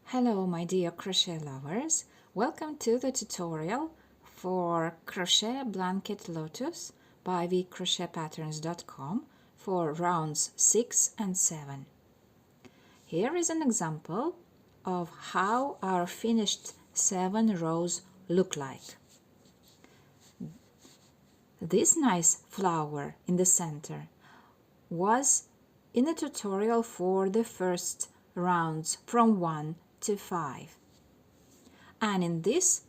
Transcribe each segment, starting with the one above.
Hello my dear crochet lovers, welcome to the tutorial for Crochet Blanket Lotus by vcrochetpatterns.com for rounds 6 and 7. Here is an example of how our finished 7 rows look like. This nice flower in the center was in the tutorial for the first rounds from 1 to 5. And in this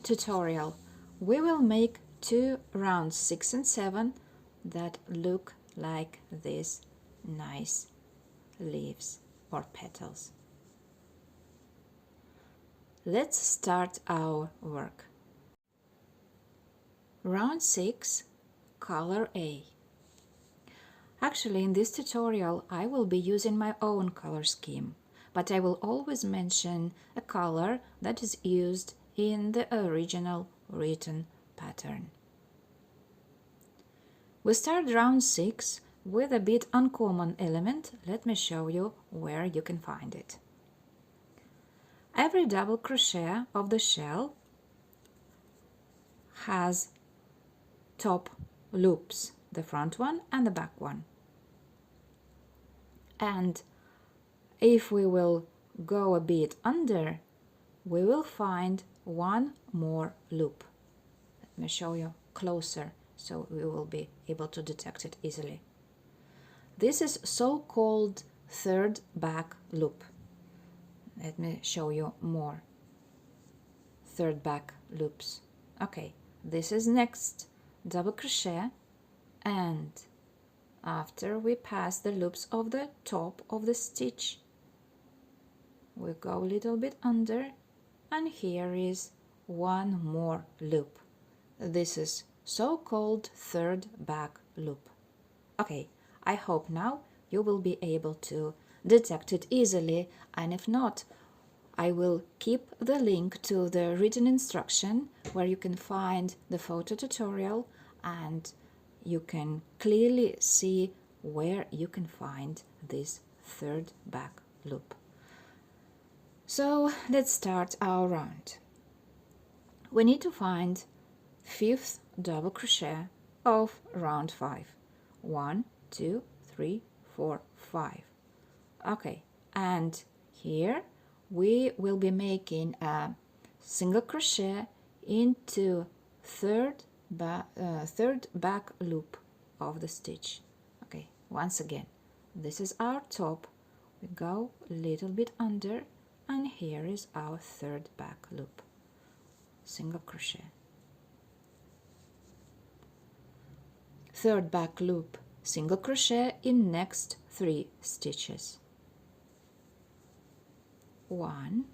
tutorial we will make 2 rounds 6 and 7 that look like these nice leaves or petals. Let's start our work. Round 6, color A. Actually, in this tutorial I will be using my own color scheme, but I will always mention a color that is used in the original written pattern. We start round 6 with a bit uncommon element. Let me show you where you can find it. Every double crochet of the shell has top loops, the front one and the back one. And if we will go a bit under, we will find one more loop. Let me show you closer so we will be able to detect it easily. This is so-called third back loop. Let me show you more third back loops. Okay, this is next double crochet, and after we pass the loops of the top of the stitch, we go a little bit under, and here is one more loop. This is so-called third back loop. Okay, I hope now you will be able to detect it easily, and if not, I will keep the link to the written instruction where you can find the photo tutorial and you can clearly see where you can find this third back loop. So let's start our round. We need to find 5th double crochet of round 5. 1, 2, 3, 4, 5. Okay, and here we will be making a single crochet into third back loop of the stitch. Okay, once again, this is our top. We go a little bit under, and here is our third back loop. Single crochet, third back loop, single crochet in next 3 stitches. 1,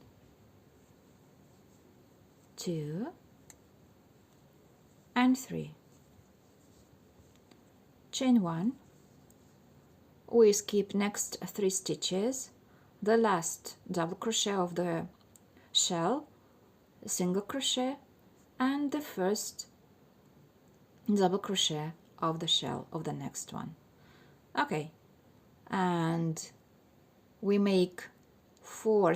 2, and 3. Chain 1. We skip next 3 stitches, the last double crochet of the shell, single crochet, and the first double crochet of the shell of the next one. Okay, and we make 4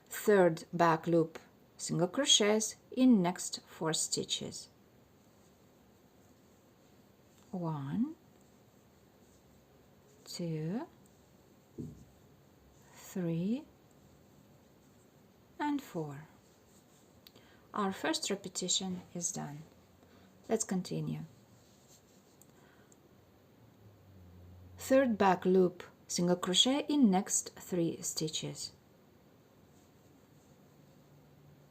third back loop single crochets in next 4 stitches. 1, 2, 3, and 4. Our first repetition is done. Let's continue. Third back loop single crochet in next 3 stitches.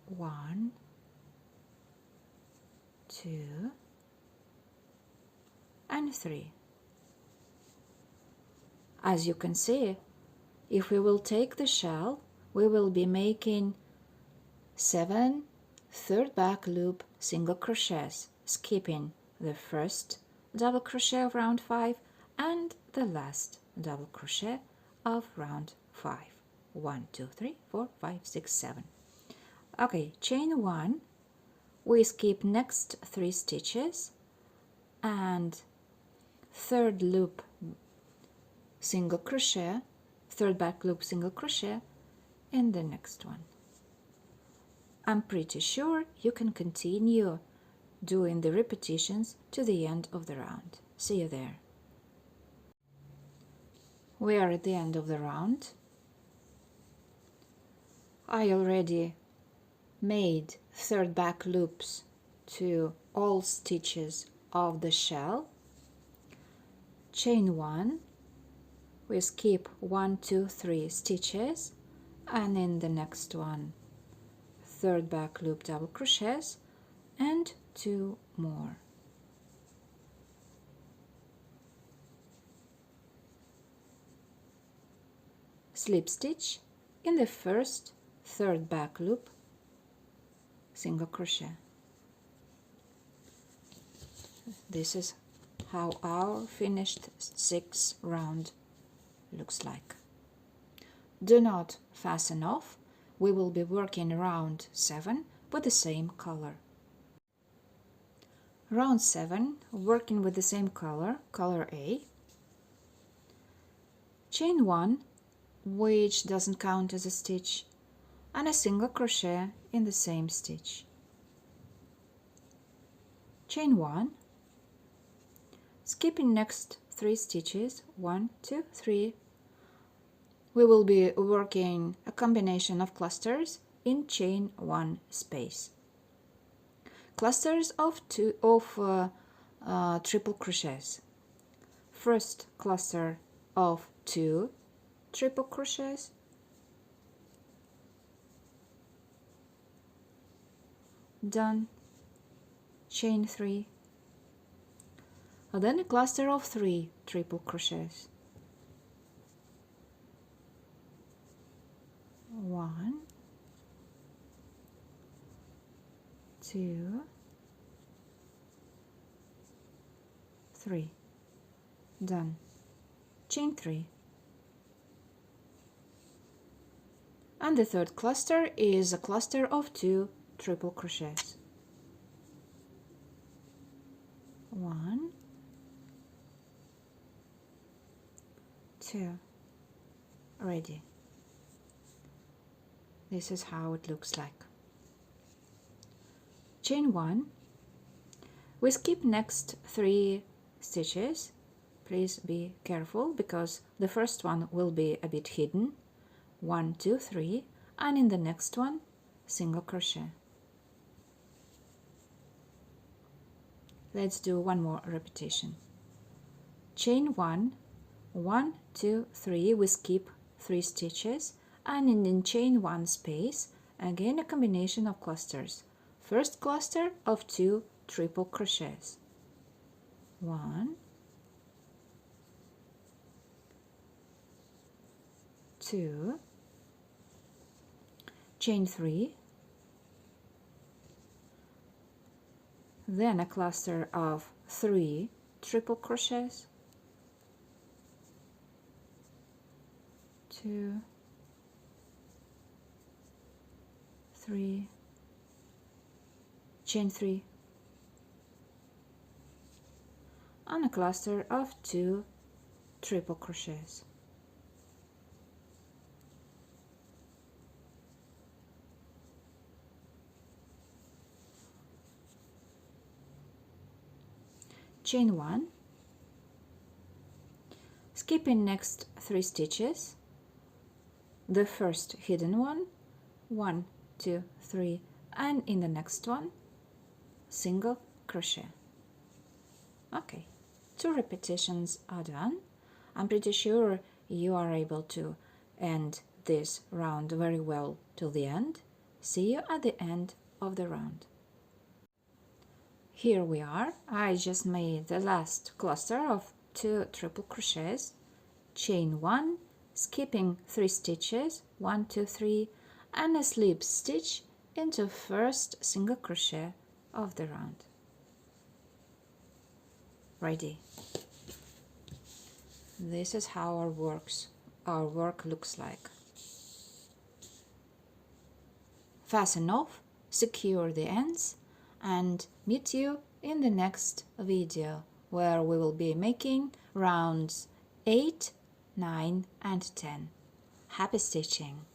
1, 2, and 3. As you can see, if we will take the shell, we will be making 7 third back loop single crochets, skipping the first double crochet of round 5 and the last double crochet of round 5. 1, 2, 3, 4, 5, 6, 7. Okay, chain 1, we skip next 3 stitches and third loop single crochet, third back loop single crochet in the next one. I'm pretty sure you can continue doing the repetitions to the end of the round. See you there. We are at the end of the round. I already made third back loops to all stitches of the shell. Chain 1, we skip 1, 2, 3 stitches, and in the next one third back loop double crochets and 2 more. Slip stitch in the first third back loop, single crochet. This is how our finished 6th round looks like. Do not fasten off. We will be working round 7 with the same color. Round 7, working with the same color, color A. Chain 1, which doesn't count as a stitch, and a single crochet in the same stitch. Chain 1, skipping next 3 stitches, 1, 2, 3. We will be working a combination of clusters in chain 1 space. Clusters of triple crochets. First cluster of 2 triple crochets, done, chain 3, and then a cluster of 3 triple crochets, 1, 2, 3, done, chain 3. And the third cluster is a cluster of 2 triple crochets. 1, 2, ready. This is how it looks like. Chain 1, we skip next 3 stitches. Please be careful because the first one will be a bit hidden. 1, 2, 3, and in the next one single crochet. Let's do one more repetition. Chain 1, 1, 2, 3, we skip 3 stitches, and in chain 1 space again a combination of clusters. First cluster of 2 triple crochets, 1, 2, chain 3, then a cluster of 3 triple crochets, 2, 3, chain 3, and a cluster of 2 triple crochets. Chain 1, skipping next 3 stitches, the first hidden one, 1, 2, 3, and in the next one single crochet. Okay, 2 repetitions are done. I'm pretty sure you are able to end this round very well till the end. See you at the end of the round. Here we are. I just made the last cluster of 2 triple crochets, chain 1, skipping 3 stitches, 1, 2, 3, and a slip stitch into first single crochet of the round. Ready. This is how our work looks like. Fasten off, secure the ends, and meet you in the next video where we will be making rounds 8, 9 and 10. Happy stitching!